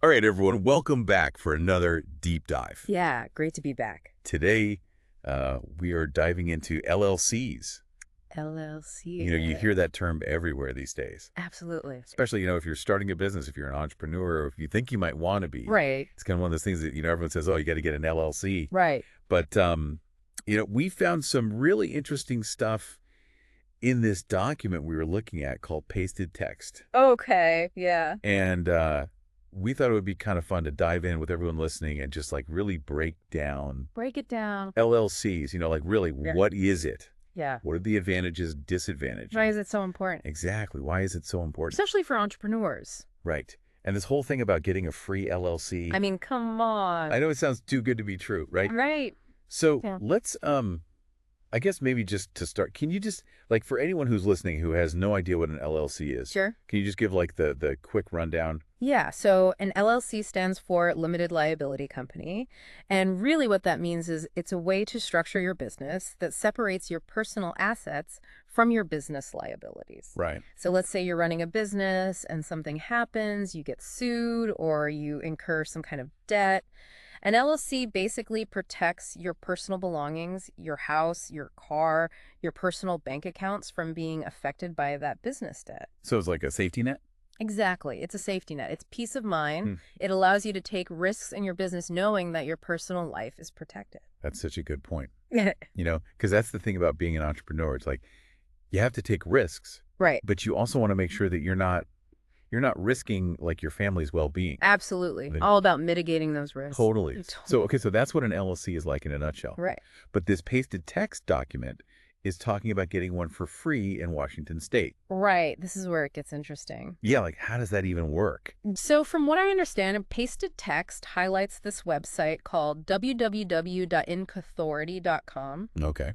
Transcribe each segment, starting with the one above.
All right, everyone, welcome back for another deep dive. Yeah, great to be back. Today, we are diving into LLCs. LLC. You hear that term everywhere these days. Absolutely. Especially, if you're starting a business, if you're an entrepreneur, or if you think you might want to be. Right. It's kind of one of those things that, everyone says, oh, you got to get an LLC. Right. But, we found some really interesting stuff in this document we were looking at called pasted text. Okay. Yeah. And we thought it would be kind of fun to dive in with everyone listening and just really break it down. LLCs, really, Yeah. What is it? Yeah. What are the advantages, disadvantages? Why is it so important? Exactly. Why is it so important? Especially for entrepreneurs. Right. And this whole thing about getting a free LLC. I mean, come on. I know it sounds too good to be true, right? Right. So Yeah. let's, I guess maybe just to start, can you just, for anyone who's listening who has no idea what an LLC is, Sure. Can you just give the quick rundown? Yeah, so an LLC stands for Limited Liability Company. And really what that means is it's a way to structure your business that separates your personal assets from your business liabilities. Right. So let's say you're running a business and something happens, you get sued or you incur some kind of debt. An LLC basically protects your personal belongings, your house, your car, your personal bank accounts from being affected by that business debt. So it's like a safety net? Exactly. It's a safety net. It's peace of mind. It allows you to take risks in your business knowing that your personal life is protected. That's such a good point. Yeah. Because that's the thing about being an entrepreneur. It's like you have to take risks, Right. but you also want to make sure that you're not risking your family's well-being. Absolutely. Then- All about mitigating those risks. Totally. So that's what an LLC is like in a nutshell. Right. But this pasted text document is talking about getting one for free in Washington State. Right. This is where it gets interesting. Yeah, how does that even work? So from what I understand, pasted text highlights this website called www.incauthority.com. Okay.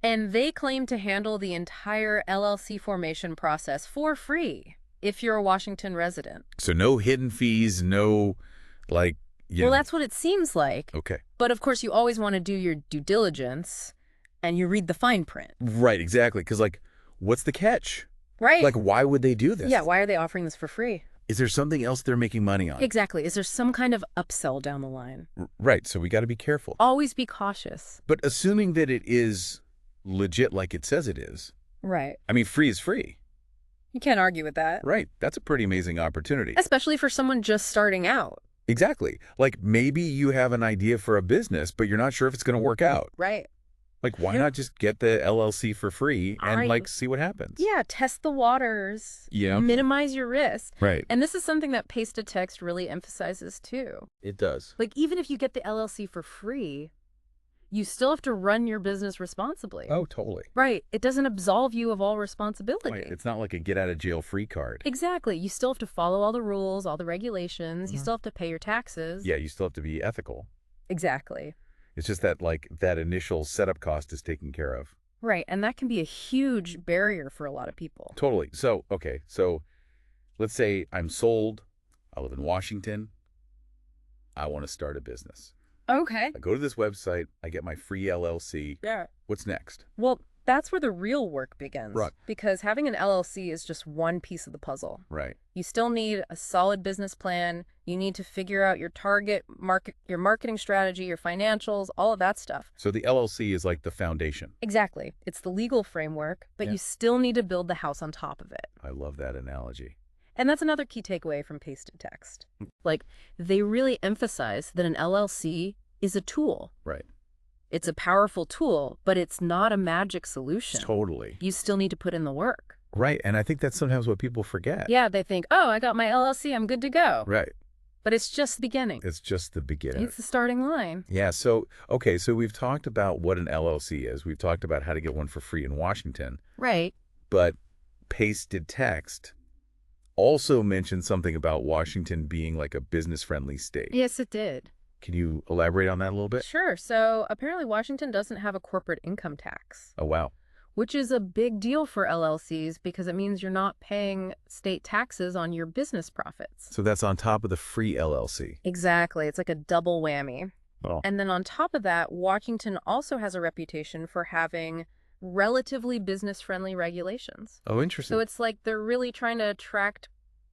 And they claim to handle the entire LLC formation process for free if you're a Washington resident. So no hidden fees, no Well, that's what it seems like. Okay. But of course, you always want to do your due diligence and you read the fine print. Right, exactly. Because what's the catch? Right. Why would they do this? Yeah, why are they offering this for free? Is there something else they're making money on? Exactly. Is there some kind of upsell down the line? Right, so we got to be careful. Always be cautious. But assuming that it is legit like it says it is, Right. I mean, free is free. You can't argue with that. Right, that's a pretty amazing opportunity. Especially for someone just starting out. Exactly. Maybe you have an idea for a business, but you're not sure if it's going to work out. Right. Why not just get the LLC for free and see what happens? Yeah, test the waters. Yeah. Minimize your risk. Right. And this is something that pasted text really emphasizes too. It does. Even if you get the LLC for free, you still have to run your business responsibly. Oh, totally. Right. It doesn't absolve you of all responsibility. Right. It's not like a get out of jail free card. Exactly. You still have to follow all the rules, all the regulations. You still have to pay your taxes. Yeah, you still have to be ethical. Exactly. It's just that that initial setup cost is taken care of. Right. And that can be a huge barrier for a lot of people. Totally. So, okay. So let's say I'm sold. I live in Washington. I want to start a business. Okay. I go to this website. I get my free LLC. Yeah. What's next? Well, that's where the real work begins. Right. Because having an LLC is just one piece of the puzzle. Right. You still need a solid business plan. You need to figure out your target market, your marketing strategy, your financials, all of that stuff. So the LLC is like the foundation. Exactly. It's the legal framework, but Yeah. you still need to build the house on top of it. I love that analogy. And that's another key takeaway from pasted text. They really emphasize that an LLC is a tool. Right. It's a powerful tool, but it's not a magic solution. Totally. You still need to put in the work. Right. And I think that's sometimes what people forget. Yeah, they think, oh, I got my LLC, I'm good to go. Right. But it's just the beginning. It's just the beginning. It's the starting line. Yeah. So, okay. So we've talked about what an LLC is. We've talked about how to get one for free in Washington. Right. But pasted text also mentioned something about Washington being like a business-friendly state. Yes, it did. Can you elaborate on that a little bit? Sure. So apparently Washington doesn't have a corporate income tax, Oh, wow. which is a big deal for LLCs because it means you're not paying state taxes on your business profits. So that's on top of the free LLC. Exactly. It's like a double whammy. Oh. And then on top of that, Washington also has a reputation for having relatively business-friendly regulations. Oh, interesting. So it's like they're really trying to attract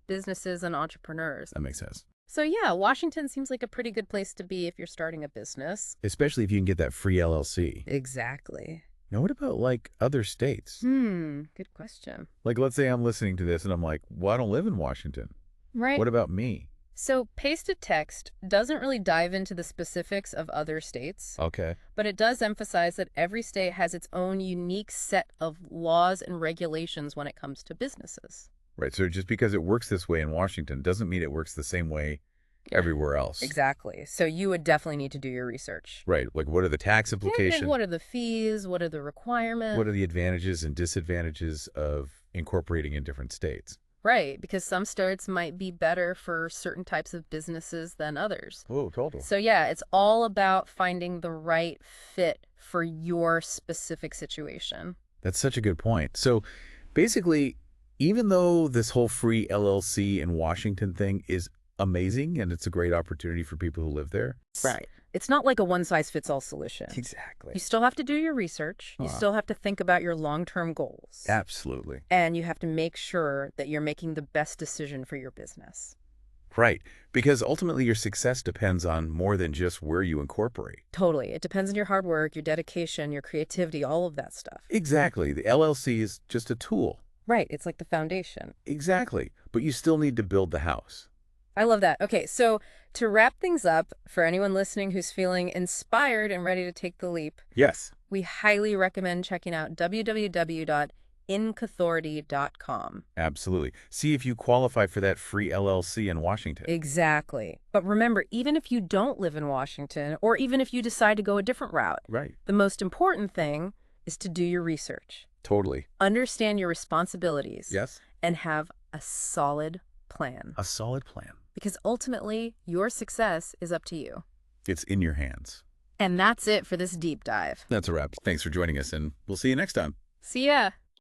businesses and entrepreneurs. That makes sense. So yeah, Washington seems like a pretty good place to be if you're starting a business. Especially if you can get that free LLC. Exactly. Now, what about, like, other states? Good question. Like, let's say I'm listening to this and I'm like, well, I don't live in Washington. Right. What about me? So pasted text doesn't really dive into the specifics of other states, Okay. but it does emphasize that every state has its own unique set of laws and regulations when it comes to businesses. Right. So just because it works this way in Washington doesn't mean it works the same way everywhere else. Exactly. So you would definitely need to do your research. Right. Like, what are the tax And implications? what are the fees? What are the requirements? What are the advantages and disadvantages of incorporating in different states? Right, because some states might be better for certain types of businesses than others. Oh, total. So yeah, it's all about finding the right fit for your specific situation. That's such a good point. So basically, even though this whole free LLC in Washington thing is amazing and it's a great opportunity for people who live there. Right. It's not like a one-size-fits-all solution. Exactly. You still have to do your research. You still have to think about your long-term goals. Absolutely. And you have to make sure that you're making the best decision for your business. Right. Because ultimately your success depends on more than just where you incorporate. Totally. It depends on your hard work, your dedication, your creativity, all of that stuff. Exactly. The LLC is just a tool. Right. It's like the foundation. Exactly. But you still need to build the house. I love that. Okay, so to wrap things up, for anyone listening who's feeling inspired and ready to take the leap, Yes. we highly recommend checking out www.incauthority.com. Absolutely. See if you qualify for that free LLC in Washington. Exactly. But remember, even if you don't live in Washington, or even if you decide to go a different route, Right. the most important thing is to do your research. Totally. Understand your responsibilities. Yes. And have a solid plan. A solid plan. Because ultimately, your success is up to you. It's in your hands. And that's it for this deep dive. That's a wrap. Thanks for joining us, and we'll see you next time. See ya!